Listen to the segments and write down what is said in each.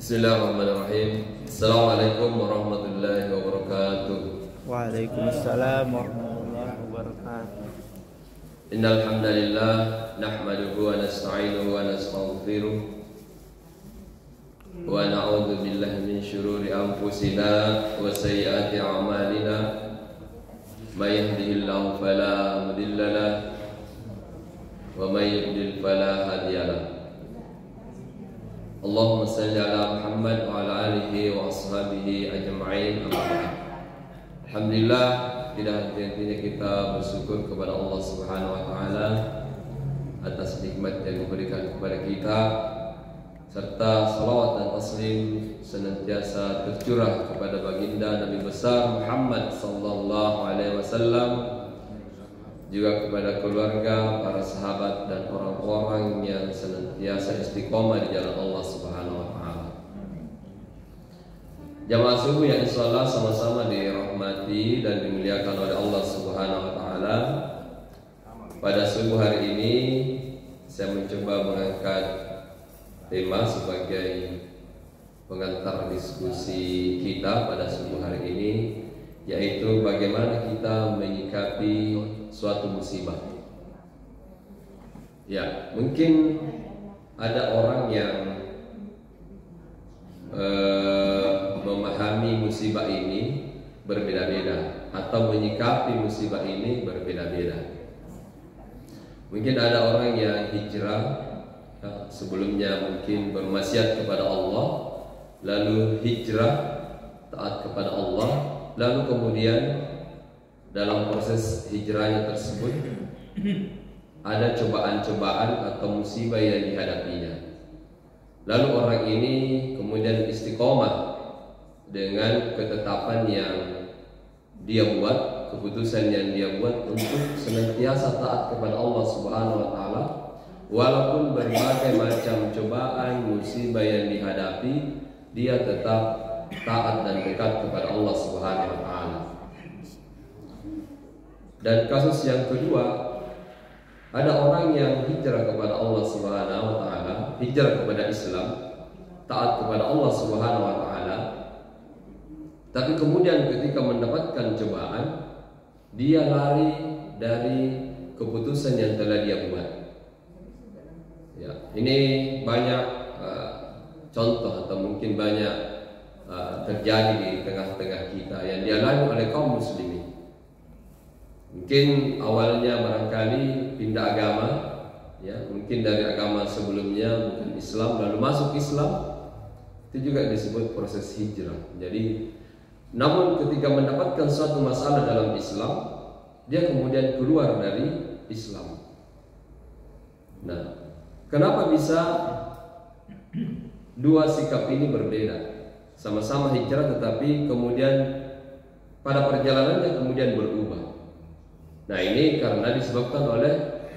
Bismillahirrahmanirrahim. Assalamualaikum warahmatullahi wabarakatuh. Waalaikumsalam warahmatullahi wabarakatuh. Innal hamdalillah nahmaduhu wa nasta'inuhu wa nastaghfiruh wa na'udzu billahi min syururi anfusina wa sayyiati a'malina. May yahdihillahu fala mudilla lahu wa may yudlil fala hadiya lahu. Allahumma salli ala Muhammad wa ala alihi wa ashabihi ajma'in. Alhamdulillah, tidak henti-hentinya kita bersyukur kepada Allah Subhanahu wa taala atas nikmat yang diberikan kepada kita, serta salawat dan taslim senantiasa tercurah kepada baginda Nabi besar Muhammad sallallahu alaihi wasallam, juga kepada keluarga, para sahabat dan orang-orang yang senantiasa istiqomah di jalan Allah Subhanahu wa taala. Jamaah subuh yang insyaallah sama-sama dirahmati dan dimuliakan oleh Allah Subhanahu wa taala. Pada subuh hari ini saya mencoba mengangkat tema sebagai pengantar diskusi kita pada subuh hari ini, yaitu bagaimana kita menyikapi suatu musibah. Ya, mungkin ada orang yang memahami musibah ini berbeda-beda atau menyikapi musibah ini berbeda-beda. Mungkin ada orang yang hijrah, sebelumnya mungkin bermaksiat kepada Allah, lalu hijrah taat kepada Allah, lalu kemudian dalam proses hijrahnya tersebut ada cobaan-cobaan atau musibah yang dihadapinya. Lalu orang ini kemudian istiqomah dengan ketetapan yang dia buat, keputusan yang dia buat untuk senantiasa taat kepada Allah Subhanahu wa taala, walaupun berbagai macam cobaan, musibah yang dihadapi, dia tetap taat dan dekat kepada Allah Subhanahu wa taala. Dan kasus yang kedua, ada orang yang hijrah kepada Allah Subhanahu wa taala, hijrah kepada Islam, taat kepada Allah Subhanahu wa taala. Tapi kemudian ketika mendapatkan cobaan, dia lari dari keputusan yang telah dia buat. Ya, ini banyak contoh atau mungkin banyak terjadi di tengah-tengah kita yang dialami oleh kaum muslimin. Mungkin awalnya barangkali pindah agama, ya, mungkin dari agama sebelumnya bukan Islam lalu masuk Islam, itu juga disebut proses hijrah. Jadi, namun ketika mendapatkan suatu masalah dalam Islam, dia kemudian keluar dari Islam. Nah, kenapa bisa dua sikap ini berbeda? Sama-sama hijrah tetapi kemudian pada perjalanannya kemudian berubah. Nah, ini karena disebabkan oleh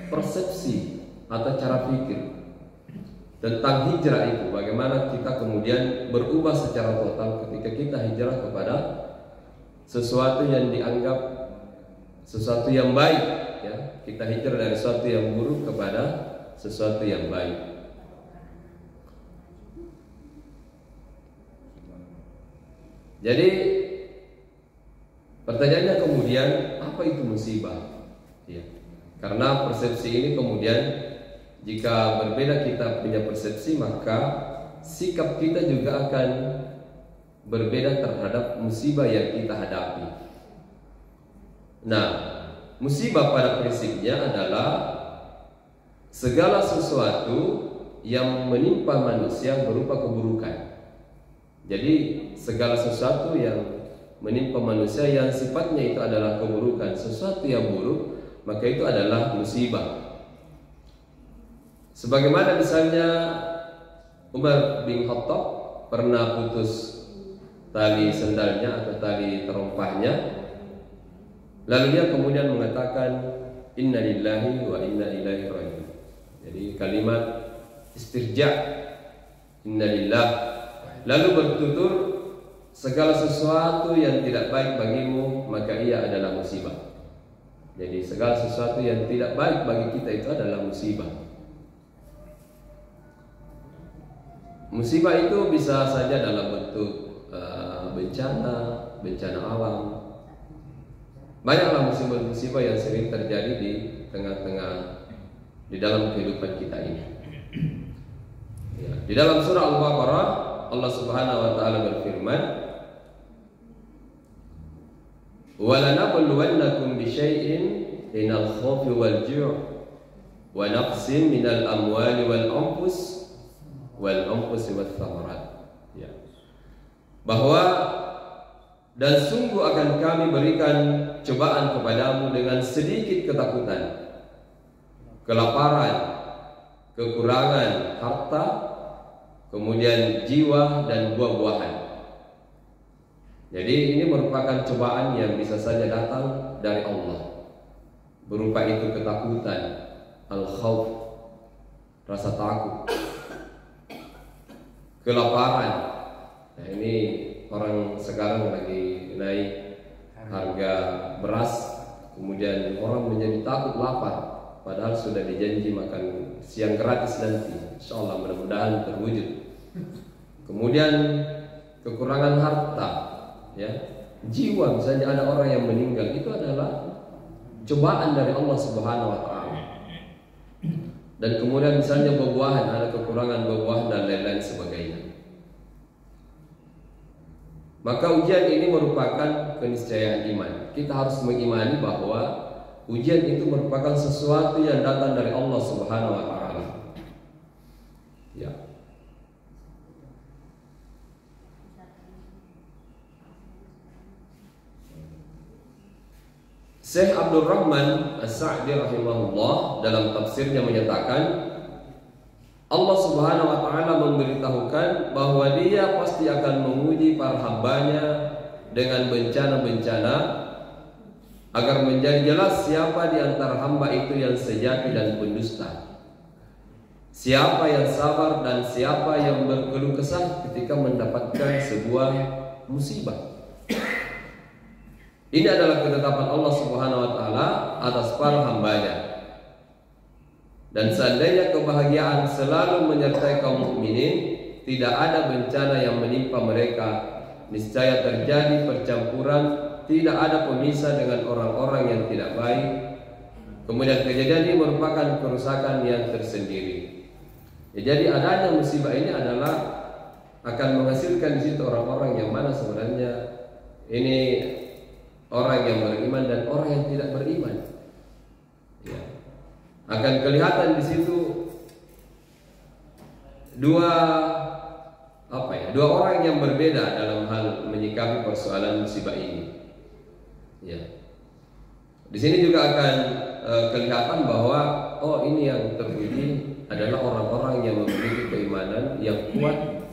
persepsi atau cara pikir tentang hijrah itu. Bagaimana kita kemudian berubah secara total ketika kita hijrah kepada sesuatu yang dianggap sesuatu yang baik, ya. Kita hijrah dari sesuatu yang buruk kepada sesuatu yang baik. Jadi pertanyaannya kemudian, apa itu musibah? Ya. Karena persepsi ini kemudian, jika berbeda kita punya persepsi, maka sikap kita juga akan berbeda terhadap musibah yang kita hadapi. Nah, musibah pada prinsipnya adalah segala sesuatu yang menimpa manusia berupa keburukan. Jadi segala sesuatu yang menimpa manusia yang sifatnya itu adalah keburukan, sesuatu yang buruk, maka itu adalah musibah. Sebagaimana misalnya Umar bin Khattab pernah putus tali sendalnya atau tali terompahnya, lalu dia kemudian mengatakan inna lillahi wa inna ilaihi raji'un. Jadi kalimat istirja, inna lillah, lalu bertutur segala sesuatu yang tidak baik bagimu maka ia adalah musibah. Jadi segala sesuatu yang tidak baik bagi kita itu adalah musibah. musibah itu bisa saja dalam bentuk bencana alam. Banyaklah musibah-musibah yang sering terjadi di tengah-tengah di dalam kehidupan kita ini. Ya. Di dalam surah Al-Baqarah Allah Subhanahu wa taala berfirman, "Wa lanabluwannakum bisyai'in minal khawfi wal ju' wa naqsin minal amwali wal anfusi wat thamarat." Ya. Bahwa dan sungguh akan kami berikan cobaan kepadamu dengan sedikit ketakutan, kelaparan, kekurangan harta, kemudian jiwa dan buah-buahan. Jadi ini merupakan cobaan yang bisa saja datang dari Allah, berupa itu ketakutan, al-khawf, rasa takut, kelaparan. Nah ini orang sekarang lagi naik harga beras, kemudian orang menjadi takut lapar, padahal sudah dijanji makan siang gratis nanti. Insyaallah mudah-mudahan terwujud. Kemudian kekurangan harta, ya, jiwa, misalnya ada orang yang meninggal, itu adalah cobaan dari Allah Subhanahu wa taala. Dan kemudian misalnya buah-buahan, ada kekurangan buah-buahan dan lain-lain sebagainya. Maka ujian ini merupakan keniscayaan iman. Kita harus mengimani bahwa ujian itu merupakan sesuatu yang datang dari Allah Subhanahu wa taala. Ya. Syekh Abdul Rahman As-Sa'di rahimahullah dalam tafsirnya menyatakan, Allah Subhanahu wa taala memberitahukan bahwa Dia pasti akan menguji para hambanya dengan bencana-bencana agar menjadi jelas siapa di antara hamba itu yang sejati dan pendusta, siapa yang sabar dan siapa yang berkeluh kesah ketika mendapatkan sebuah musibah. Ini adalah ketetapan Allah Subhanahu wa taala atas para hambanya. Dan seandainya kebahagiaan selalu menyertai kaum mukminin, tidak ada bencana yang menimpa mereka, niscaya terjadi percampuran, tidak ada pemisah dengan orang-orang yang tidak baik. Kemudian kejadian ini merupakan kerusakan yang tersendiri. Ya, jadi adanya musibah ini adalah akan menghasilkan di situ orang-orang yang mana sebenarnya ini orang yang beriman dan orang yang tidak beriman. Ya. Akan kelihatan di situ dua orang yang berbeda dalam hal menyikapi persoalan musibah ini. Ya. Di sini juga akan kelihatan bahwa ini yang terpilih adalah orang-orang yang memiliki keimanan yang kuat,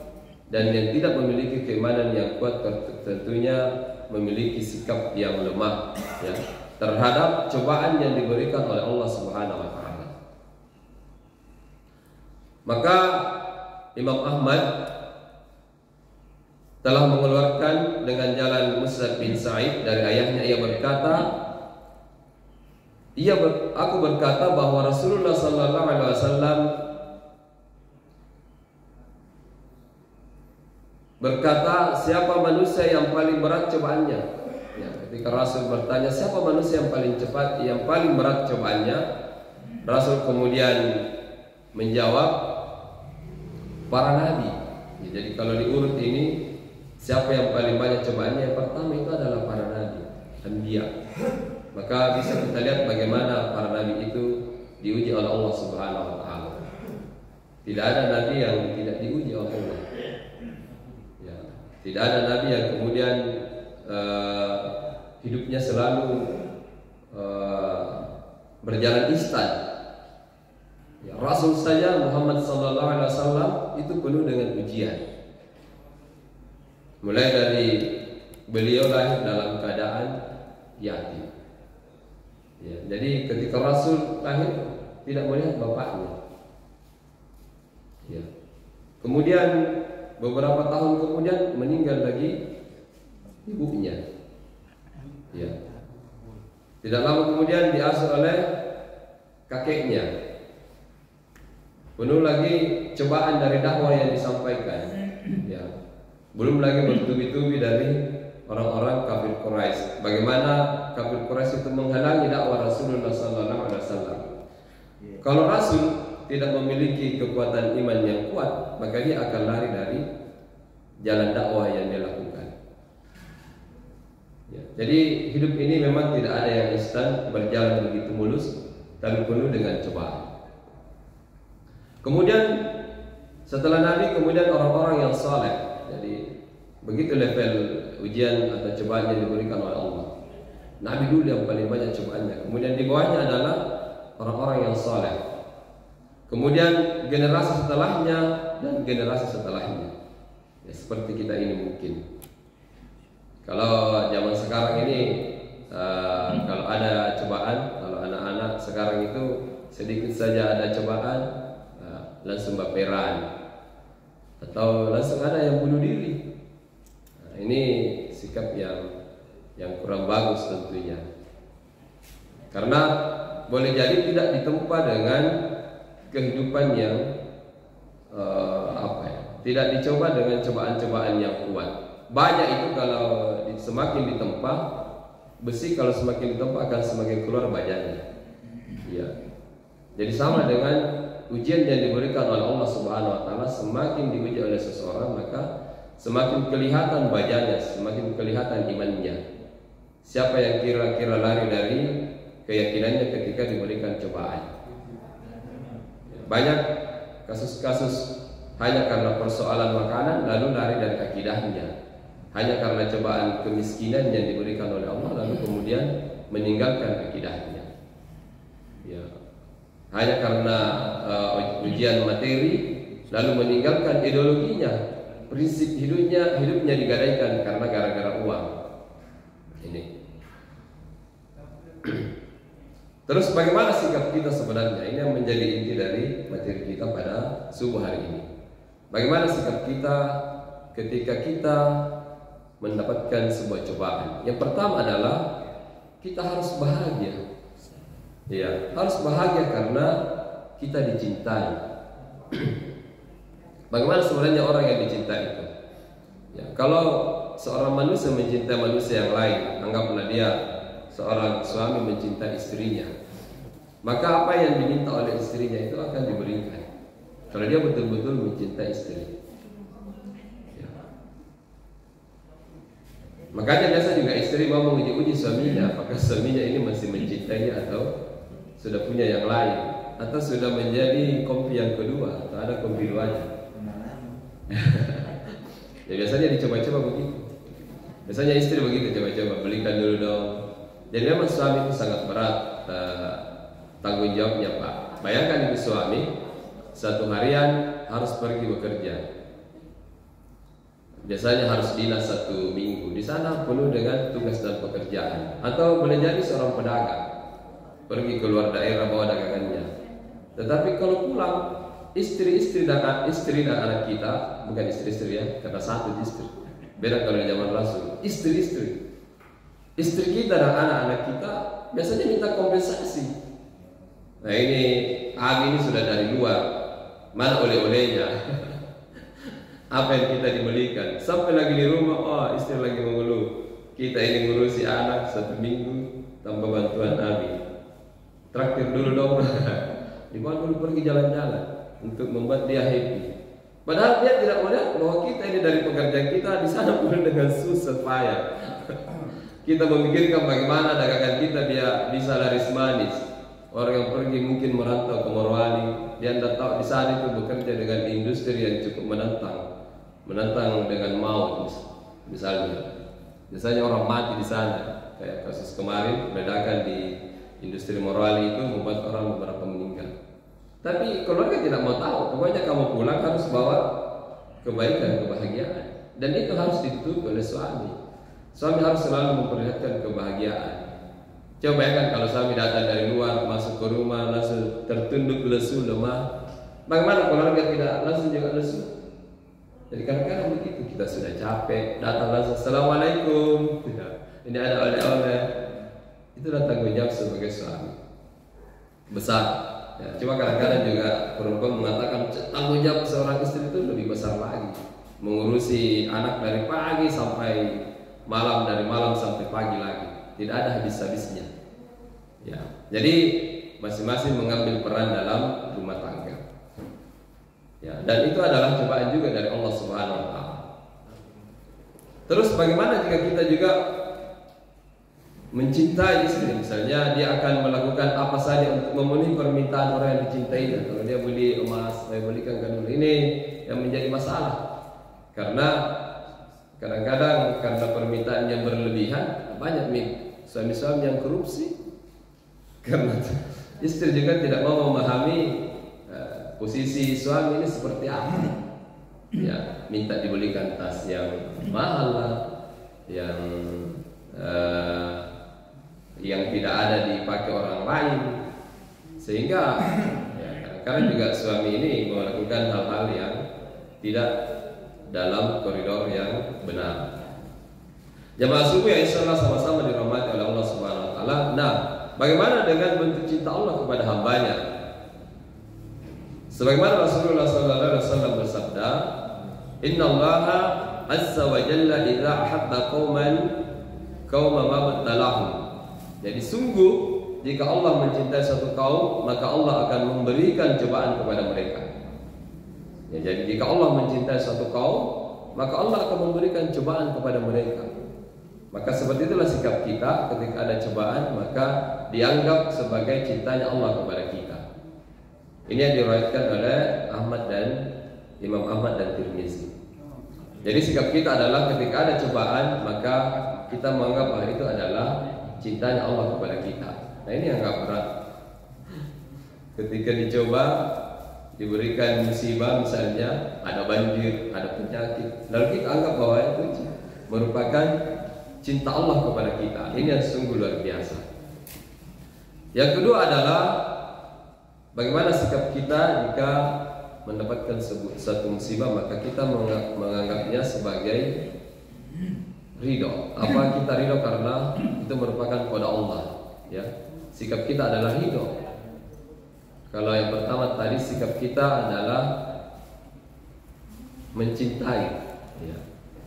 dan yang tidak memiliki keimanan yang kuat tentunya memiliki sikap yang lemah, ya, terhadap cobaan yang diberikan oleh Allah Subhanahu wa taala. Maka Imam Ahmad telah mengeluarkan dengan jalan Mus'ab bin Sa'id dari ayahnya, ia berkata, aku berkata bahwa Rasulullah sallallahu alaihi wasallam berkata, siapa manusia yang paling berat cobaannya? Ya, ketika Rasul bertanya siapa manusia yang paling cepat, yang paling berat cobaannya, Rasul kemudian menjawab, para nabi. Ya, jadi kalau diurut ini, siapa yang paling banyak cobaannya? Yang pertama itu adalah para nabi, anbiya. Maka bisa kita lihat bagaimana para nabi itu diuji oleh Allah Subhanahu wa taala. Tidak ada nabi yang tidak diuji oleh Allah. Ya, tidak ada nabi yang kemudian hidupnya selalu berjalan instan. Ya, Rasul saja Muhammad sallallahu alaihi wasallam itu penuh dengan ujian. Mulai dari beliau lahir dalam keadaan yatim. Ya, jadi ketika Rasul lahir tidak melihat bapaknya. Ya. Kemudian beberapa tahun kemudian meninggal lagi ibunya. Ya. Tidak lama kemudian diasuh oleh kakeknya. penuh lagi cobaan dari dakwah yang disampaikan. Ya, belum lagi bertubi-tubi dari orang-orang kafir Quraisy. Bagaimana kafir Quraisy itu menghalangi dakwah Rasulullah SAW. Kalau Rasul tidak memiliki kekuatan iman yang kuat, maka dia akan lari dari jalan dakwah yang dia lakukan. Ya, jadi hidup ini memang tidak ada yang instan, berjalan begitu mulus, tapi penuh dengan cobaan. Kemudian setelah Nabi, kemudian orang-orang yang saleh. Jadi begitu level ujian atau cobaan yang diberikan oleh Allah. Nabi dulu yang paling banyak cobaannya. Kemudian di bawahnya adalah orang-orang yang saleh. Kemudian generasi setelahnya dan generasi setelahnya. Ya, seperti kita ini mungkin. Kalau zaman sekarang ini, kalau ada cobaan, kalau anak-anak sekarang itu sedikit saja ada cobaan, langsung baperan atau langsung ada yang bunuh diri. Nah, ini sikap yang kurang bagus tentunya, karena boleh jadi tidak ditempa dengan kehidupan yang tidak dicoba dengan cobaan-cobaan yang kuat. Banyak itu kalau semakin ditempa, besi kalau semakin ditempa akan semakin keluar bajanya. Ya. Jadi sama dengan ujian yang diberikan oleh Allah Subhanahu wa taala, semakin diuji oleh seseorang maka semakin kelihatan bajanya, semakin kelihatan imannya. Siapa yang kira-kira lari dari keyakinannya ketika diberikan cobaan. Banyak kasus-kasus hanya karena persoalan makanan lalu lari dari akidahnya. Hanya karena cobaan kemiskinan yang diberikan oleh Allah lalu kemudian meninggalkan akidahnya. Ya. Hanya karena ujian materi lalu meninggalkan ideologinya, prinsip hidupnya digadaikan karena gara-gara uang. Ini. Terus bagaimana sikap kita sebenarnya? Ini yang menjadi inti dari materi kita pada subuh hari ini. Bagaimana sikap kita ketika kita mendapatkan sebuah cobaan? Yang pertama adalah kita harus bahagia. Ya, harus bahagia karena kita dicintai. Bagaimana sebenarnya orang yang dicintai itu? Ya, kalau seorang manusia mencintai manusia yang lain, anggaplah dia seorang suami mencintai istrinya, maka apa yang diminta oleh istrinya itu akan diberikan. Kalau dia betul-betul mencintai istri. Ya. Makanya biasa juga istri mau menguji-uji suaminya, apakah suaminya ini masih mencintainya atau sudah punya yang lain, atau sudah menjadi kompi yang kedua, atau ada kompi duanya. Ya biasanya dicoba-coba begitu. Biasanya istri begitu, coba-coba belikan dulu dong. Jadi memang suami itu sangat berat tanggung jawabnya, Pak. Bayangkan itu suami satu harian harus pergi bekerja. Biasanya harus dinas 1 minggu. Di sana penuh dengan tugas dan pekerjaan. Atau boleh jadi seorang pedagang, pergi keluar daerah bawa dagangannya. Tetapi kalau pulang, istri dan anak kita, bukan istri-istri ya, karena satu istri. Beda kalau di zaman Rasul, istri-istri. Istri kita dan anak-anak kita biasanya minta kompensasi. Nah ini Abi ini sudah dari luar, mana oleh-olehnya? Apa yang kita dibelikan? Sampai lagi di rumah, oh istri lagi mengeluh. Kita ini ngurusi anak 1 minggu tanpa bantuan Abi. Traktir dulu dong. Dibawa dulu pergi jalan-jalan untuk membuat dia happy. Padahal dia tidak melihat bahwa kita ini dari pekerjaan kita di sana penuh dengan susah payah. Kita memikirkan bagaimana dagangan kita biar bisa laris manis. Orang yang pergi mungkin merantau ke Morowali, dia tidak tahu di sana itu bekerja dengan industri yang cukup menantang dengan maut misalnya. Biasanya orang mati di sana, kayak kasus kemarin ledakan di industri Morowali itu membuat orang beberapa meninggal. Tapi keluarga tidak mau tahu, pokoknya kamu pulang harus bawa kebaikan, kebahagiaan, dan itu harus ditutup oleh suami. Suami harus selalu memperlihatkan kebahagiaan. Coba bayangkan kalau suami datang dari luar, masuk ke rumah langsung tertunduk lesu lemah, bagaimana keluarga tidak langsung juga lesu? Jadi kadang-kadang begitu, kita sudah capek, datang langsung assalamualaikum, ini ada oleh-oleh. Itu tanggung jawab sebagai suami besar. Ya, cuma kadang-kadang juga perempuan mengatakan tanggung jawab seorang istri itu lebih besar lagi, mengurusi anak dari pagi sampai malam, dari malam sampai pagi lagi, tidak ada habis-habisnya. Ya, jadi masing-masing mengambil peran dalam rumah tangga. Ya, dan itu adalah cobaan juga dari Allah Subhanahu Wa Taala. Terus bagaimana jika kita juga mencintai istri, misalnya dia akan melakukan apa saja untuk memenuhi permintaan orang yang dicintainya. Kalau dia beli emas, saya belikan kadang ini yang menjadi masalah. Karena kadang-kadang karena permintaan yang berlebihan, banyak suami-suami yang korupsi. Karena istri juga tidak mau memahami posisi suami ini seperti apa. Ya, minta dibelikan tas yang mahal lah, yang tidak ada dipakai orang lain, sehingga ya, kadang-kadang juga suami ini melakukan hal-hal yang tidak dalam koridor yang benar. Jamaah subuh yang insyaallah sama-sama dirahmati oleh Allah Subhanahu Wa Taala. Nah, bagaimana dengan bentuk cinta Allah kepada hambanya? Sebagaimana Rasulullah SAW bersabda, Inna Allaha azza wa jalla idza ahabba qauman mabtalahum. Jadi sungguh jika Allah mencintai suatu kaum, maka Allah akan memberikan cobaan kepada mereka. Ya, jadi jika Allah mencintai suatu kaum, maka Allah akan memberikan cobaan kepada mereka. Maka seperti itulah sikap kita ketika ada cobaan, maka dianggap sebagai cintanya Allah kepada kita. Ini yang diriwayatkan oleh Imam Ahmad dan Tirmizi. Jadi sikap kita adalah ketika ada cobaan, maka kita menganggap bahwa itu adalah cintanya Allah kepada kita. Nah, ini yang agak berat. Ketika dicoba, diberikan musibah, misalnya ada banjir, ada penyakit, lalu kita anggap bahwa itu merupakan cinta Allah kepada kita. Ini yang sungguh luar biasa. Yang kedua adalah bagaimana sikap kita jika mendapatkan satu musibah, maka kita menganggapnya sebagai ridho. Apa kita ridho karena itu merupakan kepada Allah, ya. Sikap kita adalah ridho. Kalau yang pertama tadi sikap kita adalah mencintai, ya.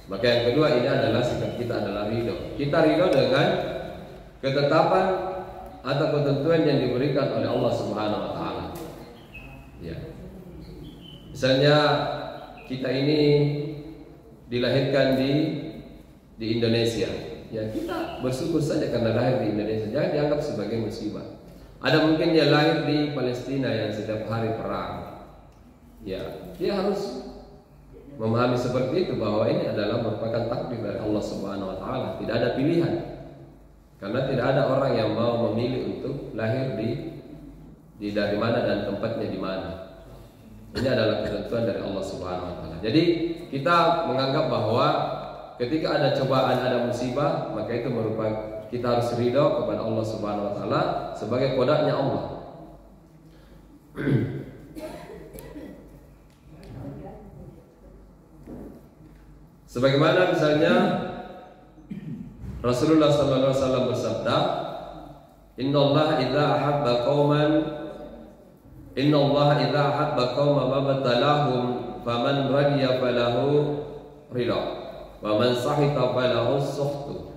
Maka yang kedua ini adalah sikap kita adalah ridho. Kita ridho dengan ketetapan atau ketentuan yang diberikan oleh Allah Subhanahu Wa Taala. Ya. Misalnya kita ini dilahirkan di Indonesia, ya kita bersyukur saja karena lahir di Indonesia. Jangan dianggap sebagai musibah. Ada mungkin dia lahir di Palestina yang setiap hari perang, ya dia harus memahami seperti itu bahwa ini adalah merupakan takdir dari Allah Subhanahu Wa Taala. Tidak ada pilihan, karena tidak ada orang yang mau memilih untuk lahir di dari mana dan tempatnya di mana. Ini adalah ketentuan dari Allah Subhanahu Wa Taala. Jadi kita menganggap bahwa ketika ada cobaan, ada musibah, maka itu merupakan kita harus ridho kepada Allah Subhanahu Wa Taala sebagai kodaknya Allah. Sebagaimana misalnya Rasulullah Sallallahu Alaihi Wasallam bersabda, Inna Allah idza ahabba qauman Inna Allah idza ahabba qauman mabtalahum faman radiya falahu ridha wa man sahita falahu sukhtu.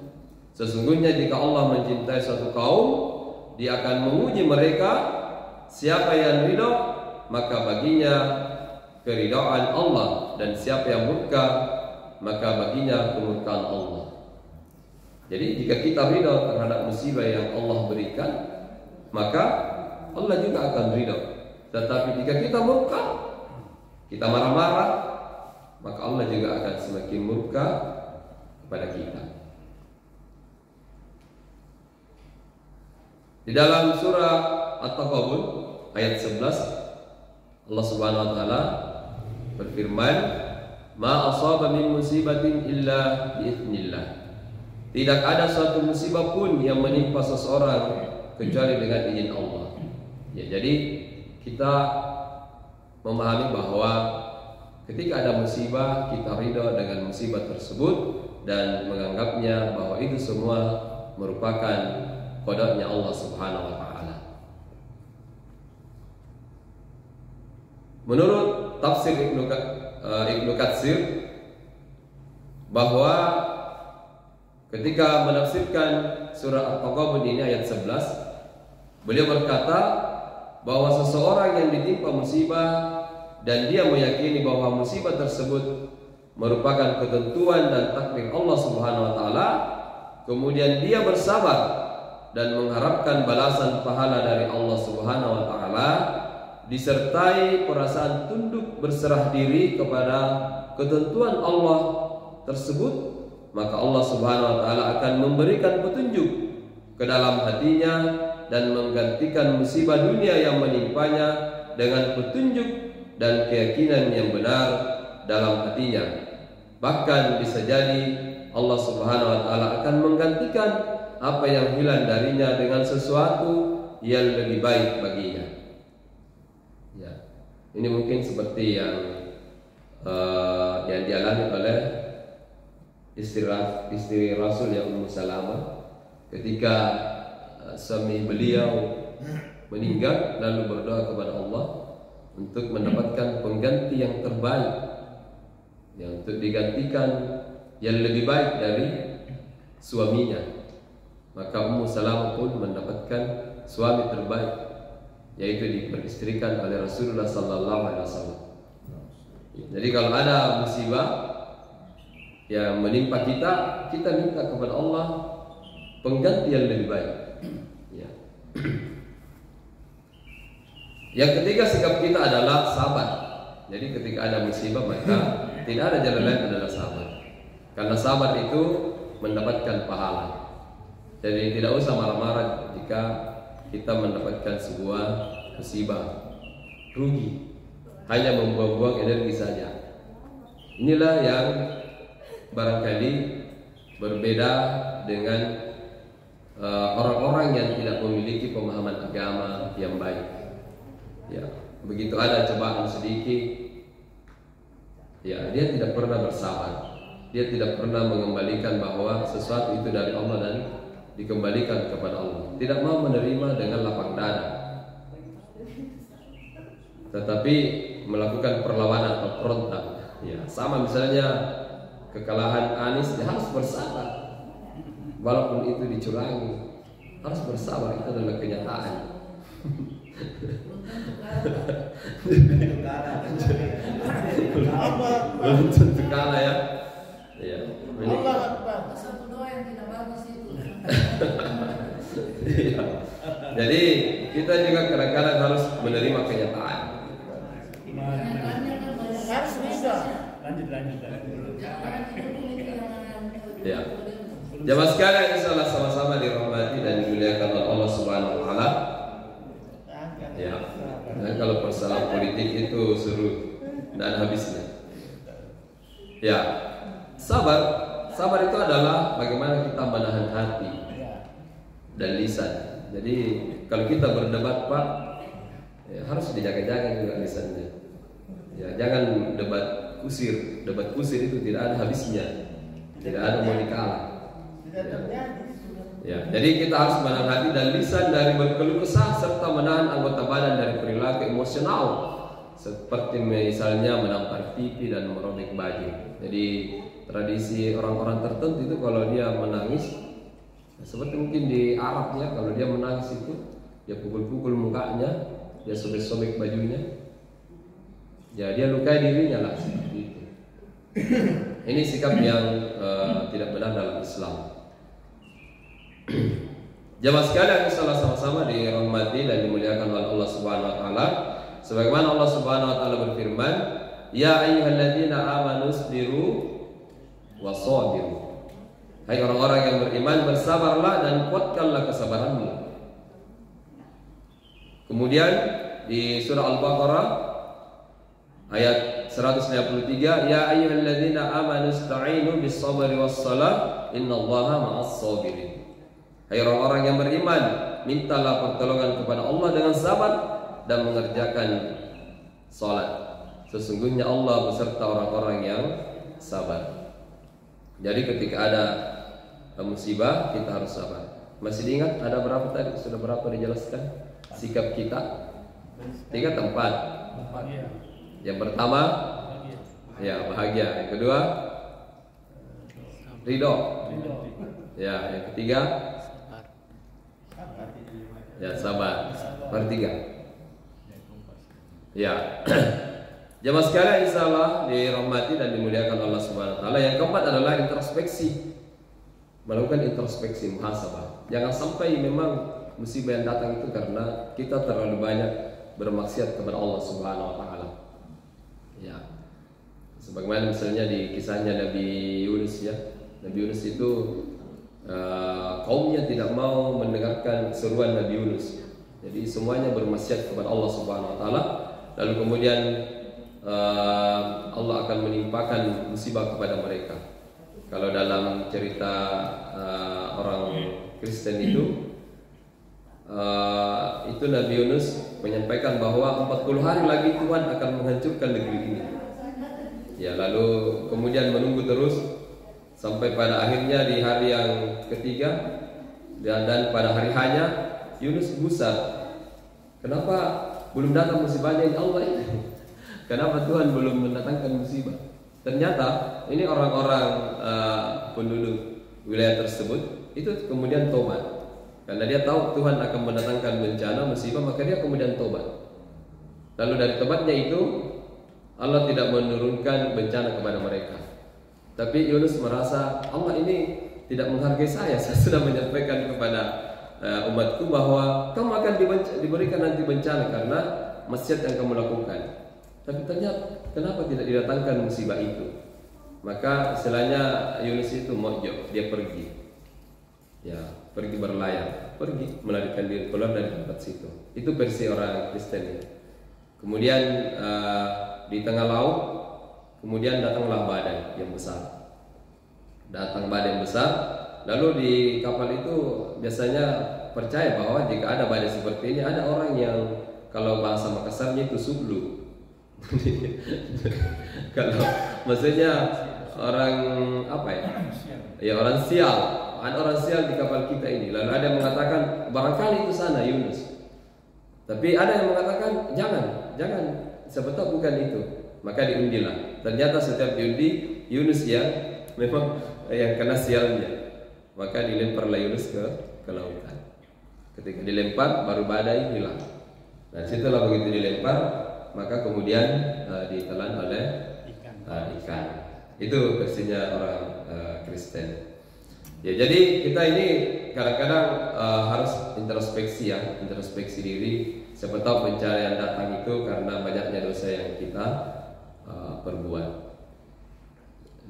Sesungguhnya jika Allah mencintai suatu kaum, Dia akan menguji mereka. Siapa yang ridha, maka baginya keridhaan Allah, dan siapa yang murka, maka baginya kemurkaan Allah. Jadi jika kita ridha terhadap musibah yang Allah berikan, maka Allah juga akan ridha. Tetapi jika kita murka, kita marah-marah, maka Allah juga akan semakin murka kepada kita. Di dalam surah At-Taghabun ayat 11, Allah Subhanahu Wa Taala berfirman, Ma asaba min musibatin illa bi'idznillah. Tidak ada suatu musibah pun yang menimpa seseorang kecuali dengan izin Allah. Ya, jadi kita memahami bahwa ketika ada musibah, kita ridha dengan musibah tersebut dan menganggapnya bahwa itu semua merupakan qada'nya Allah Subhanahu Wa Taala. Menurut tafsir Ibnu Katsir bahwa ketika menafsirkan surah At-Taghabun ini ayat 11, beliau berkata bahwa seseorang yang ditimpa musibah dan dia meyakini bahwa musibah tersebut merupakan ketentuan dan takdir Allah Subhanahu wa taala, kemudian dia bersabar dan mengharapkan balasan pahala dari Allah Subhanahu wa taala, disertai perasaan tunduk berserah diri kepada ketentuan Allah tersebut, maka Allah Subhanahu wa taala akan memberikan petunjuk ke dalam hatinya dan menggantikan musibah dunia yang menimpanya dengan petunjuk dan keyakinan yang benar dalam hatinya. Bahkan bisa jadi Allah Subhanahu wa taala akan menggantikan apa yang hilang darinya dengan sesuatu yang lebih baik baginya. Ya, ini mungkin seperti yang dialami oleh istri Rasul yang Ummu Salamah ketika suami beliau meninggal, lalu berdoa kepada Allah untuk mendapatkan pengganti yang terbaik, yang untuk digantikan yang lebih baik dari suaminya. Maka Ummu Salamah pun mendapatkan suami terbaik, yaitu diperistrikan oleh Rasulullah sallallahu alaihi wasallam. Jadi kalau ada musibah yang menimpa kita, kita minta kepada Allah pengganti yang lebih baik. Ya. Yang ketiga, sikap kita adalah sabar. Jadi ketika ada musibah, maka tidak ada jalan lain adalah sabar. Karena sabar itu mendapatkan pahala. Jadi tidak usah marah-marah jika kita mendapatkan sebuah musibah, rugi, hanya membuang-buang energi saja. Inilah yang barangkali berbeda dengan orang-orang yang tidak memiliki pemahaman agama yang baik. Ya, begitu ada cobaan sedikit, ya dia tidak pernah bersabar. Dia tidak pernah mengembalikan bahwa sesuatu itu dari Allah dan dikembalikan kepada Allah. Tidak mau menerima dengan lapang dada, tetapi melakukan perlawanan atau frontal. Ya, sama misalnya kekalahan Anies, dia harus bersabar. Walaupun itu dicurangi, harus bersabar, itu adalah kenyataan. Belum tentu kalah ya. Ya. Satu doa yang tidak bagus itu. Ya. Jadi kita juga kadang-kadang harus menerima kenyataan. Harus bisa. Lanjut. Ya. Jamaah sekalian, insyaallah sama-sama dirahmati dan dimuliakan oleh Allah Subhanahu wa taala. Ya. Dan kalau persoalan politik itu seru dan habisnya. Ya. Sabar itu adalah bagaimana kita menahan hati dan lisan. Jadi kalau kita berdebat, Pak, ya, harus dijaga-jaga juga lisannya. Ya, jangan debat kusir. Debat kusir itu tidak ada habisnya. Tidak ada mau dikalah. Ya, jadi kita harus menahan hati dan lisan dari berkeluh kesah serta menahan anggota badan dari perilaku emosional seperti misalnya menampar pipi dan merobek baju. Jadi tradisi orang-orang tertentu itu kalau dia menangis, seperti mungkin di Arab ya, kalau dia menangis itu dia pukul-pukul mukanya, dia sobek-sobek bajunya, ya dia lukai dirinya lah seperti itu. Ini sikap yang tidak benar dalam Islam. Jamaah sekalian, insyaallah sama-sama dirahmati dan dimuliakan oleh Allah Subhanahu wa taala. Sebagaimana Allah Subhanahu wa taala berfirman, "Ya ayyuhalladzina amanu sabiru wasabiru." Hai orang-orang yang beriman, bersabarlah dan kuatkanlah kesabaranmu. Kemudian di surah Al-Baqarah ayat 153, "Ya ayyuhalladzina amanu ista'inu bis-sabri was-salah, innallaha ma'as-sabirin." Hai orang-orang yang beriman, mintalah pertolongan kepada Allah dengan sabar dan mengerjakan salat. Sesungguhnya Allah beserta orang-orang yang sabar. Jadi ketika ada musibah kita harus sabar. Masih diingat ada berapa tadi? Sudah berapa dijelaskan sikap kita? 3 tempat. Yang pertama, ya bahagia. Yang kedua, ridho. Ya, yang ketiga, ya sabar. Bertiga. Ya. Jamaah sekalian, insyaallah dirahmati dan dimuliakan Allah Subhanahu wa taala. Yang keempat adalah introspeksi. Melakukan introspeksi, muhasabah. Jangan sampai memang musibah yang datang itu karena kita terlalu banyak bermaksiat kepada Allah Subhanahu wa taala. Ya. Sebagaimana misalnya di kisahnya Nabi Yunus ya. Nabi Yunus itu kaumnya tidak mau mendengarkan seruan Nabi Yunus. Jadi semuanya bermaksiat kepada Allah Subhanahu wa taala. Lalu kemudian Allah akan menimpakan musibah kepada mereka. Kalau dalam cerita orang Kristen itu Nabi Yunus menyampaikan bahwa 40 hari lagi Tuhan akan menghancurkan negeri ini. Ya, lalu kemudian menunggu terus sampai pada akhirnya di hari yang ketiga dan pada hari hanya Yunus gusar. Kenapa belum datang musibahnya ya Allah ini? Kenapa Tuhan belum mendatangkan musibah? Ternyata ini orang-orang penduduk wilayah tersebut itu kemudian tobat. Karena dia tahu Tuhan akan mendatangkan bencana, musibah, maka dia kemudian tobat. Lalu dari tobatnya itu Allah tidak menurunkan bencana kepada mereka. Tapi Yunus merasa Allah ini tidak menghargai saya. Saya sudah menyampaikan kepada umatku bahwa kamu akan diberikan nanti bencana karena maksiat yang kamu lakukan. Tapi ternyata kenapa tidak didatangkan musibah itu? Maka istilahnya Yunus itu mojok, dia pergi. Ya, pergi berlayar, pergi melarikan diri keluar dari tempat situ. Itu versi orang Kristen ya. Kemudian di tengah laut, kemudian datanglah badai yang besar. Datang badai yang besar, lalu di kapal itu biasanya percaya bahwa jika ada badai seperti ini, ada orang yang kalau bahasa Makassarnya itu sublu. Kalau maksudnya orang apa ya? Ya orang sial. Ada orang sial di kapal kita ini. Lalu ada yang mengatakan barangkali itu sana Yunus. Tapi ada yang mengatakan jangan. Siapa tahu bukan itu. Maka diundilah. Ternyata setiap diundi Yunus yang memang yang kena sialnya. Maka dilemparlah Yunus ke lautan. Ketika dilempar baru badai hilang. Nah, situlah begitu dilempar, maka kemudian ditelan oleh ikan. Itu versinya orang Kristen. Ya, jadi kita ini kadang-kadang harus introspeksi ya, introspeksi diri. Siapa tahu bencana yang datang itu karena banyaknya dosa yang kita perbuat.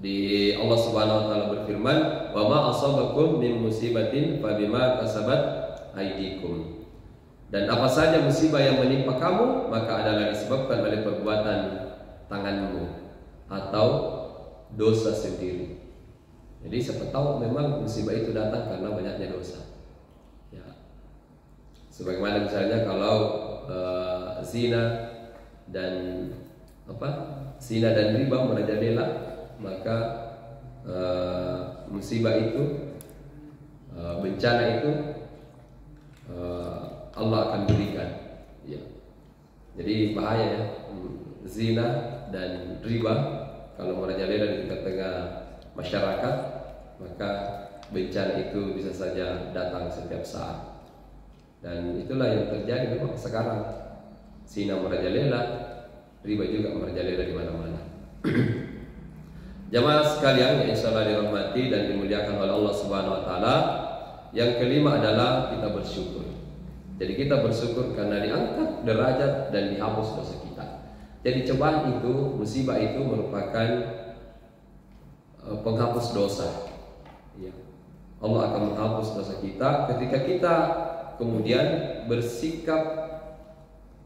Di Allah Subhanahu wa taala berfirman, "Wa ma asabakum min musibatin fabima kasabat aydikum." Dan apa saja musibah yang menimpa kamu maka adalah disebabkan oleh perbuatan tanganmu atau dosa sendiri. Jadi siapa tahu memang musibah itu datang karena banyaknya dosa. Ya. Sebagaimana misalnya kalau zina dan riba merajalela, maka musibah itu, bencana itu Allah akan berikan. Ya. Jadi bahaya ya, zina dan riba kalau merajalela di tengah-tengah masyarakat, maka bencana itu bisa saja datang setiap saat. Dan itulah yang terjadi memang sekarang. Zina merajalela, riba juga merajalela di mana-mana. Jamaah sekalian yang insyaallah dirahmati dan dimuliakan oleh Allah Subhanahu wa taala, yang kelima adalah kita bersyukur. Jadi kita bersyukur karena diangkat derajat dan dihapus dosa kita. Jadi cobaan itu, musibah itu merupakan penghapus dosa. Ya. Allah akan menghapus dosa kita ketika kita kemudian bersikap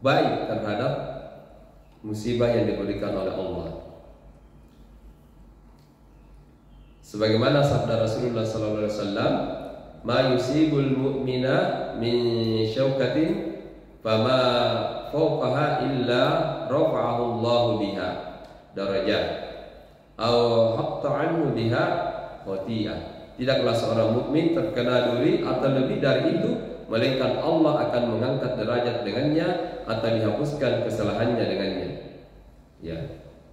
baik terhadap musibah yang diberikan oleh Allah. Sebagaimana sabda Rasulullah SAW, "Ma yusibul mu'mina min syaukatin fama fawqaha illa rafa'ahu Allah biha darajat aw hatta anhu biha khotiyah." Tidaklah seorang mukmin terkena duri atau lebih dari itu, melainkan Allah akan mengangkat derajat dengannya atau dihapuskan kesalahannya dengannya. Ya.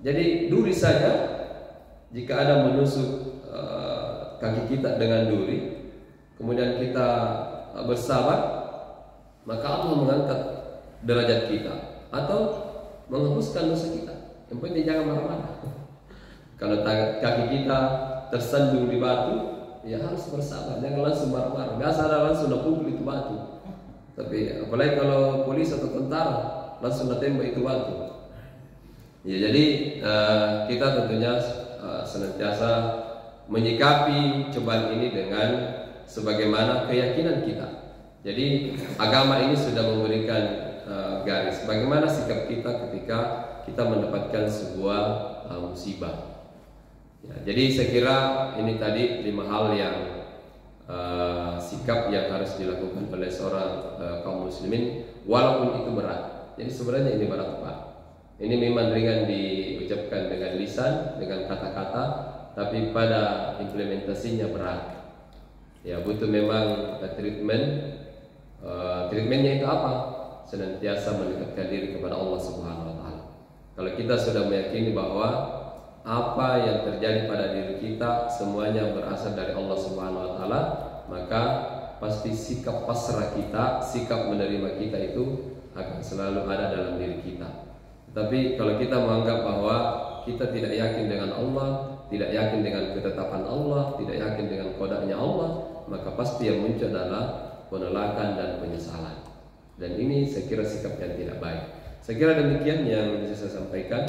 Jadi duri saja, jika ada menusuk kaki kita dengan duri, kemudian kita bersabar, maka Allah mengangkat derajat kita atau menghapuskan dosa kita. Yang penting jangan marah-marah. Kalau kaki kita tersandung di batu, ya harus bersabar, jangan langsung marah-marah. Biasa ada langsung pukul itu batu. Tapi apalagi kalau polisi atau tentara langsung tembak itu batu. Ya, jadi kita tentunya senantiasa menyikapi cobaan ini dengan sebagaimana keyakinan kita. Jadi agama ini sudah memberikan garis bagaimana sikap kita ketika kita mendapatkan sebuah musibah. Ya, jadi saya kira ini tadi 5 hal yang sikap yang harus dilakukan oleh seorang kaum muslimin walaupun itu berat. Jadi sebenarnya ini berat Pak. Ini memang ringan diucapkan dengan lisan, dengan kata-kata, tapi pada implementasinya berat. Ya, butuh memang treatment. Treatmentnya itu apa? Senantiasa mendekatkan diri kepada Allah Subhanahu wa taala. Kalau kita sudah meyakini bahwa apa yang terjadi pada diri kita semuanya berasal dari Allah Subhanahu wa taala, maka pasti sikap pasrah kita, sikap menerima kita itu akan selalu ada dalam diri kita. Tapi kalau kita menganggap bahwa kita tidak yakin dengan Allah, tidak yakin dengan ketetapan Allah, tidak yakin dengan qadanya Allah, maka pasti yang muncul adalah penolakan dan penyesalan. Dan ini saya kira sikap yang tidak baik. Saya kira demikian yang bisa saya sampaikan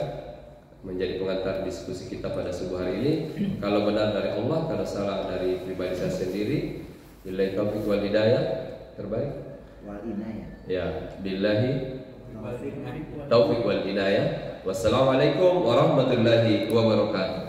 menjadi pengantar diskusi kita pada subuh hari ini. Kalau benar dari Allah, kalau salah dari pribadi saya sendiri. Billahi taufiq wal hidayah. Terbaik Wal inayah. ya, billahi taufiq wal hidayah. Wassalamualaikum warahmatullahi wabarakatuh.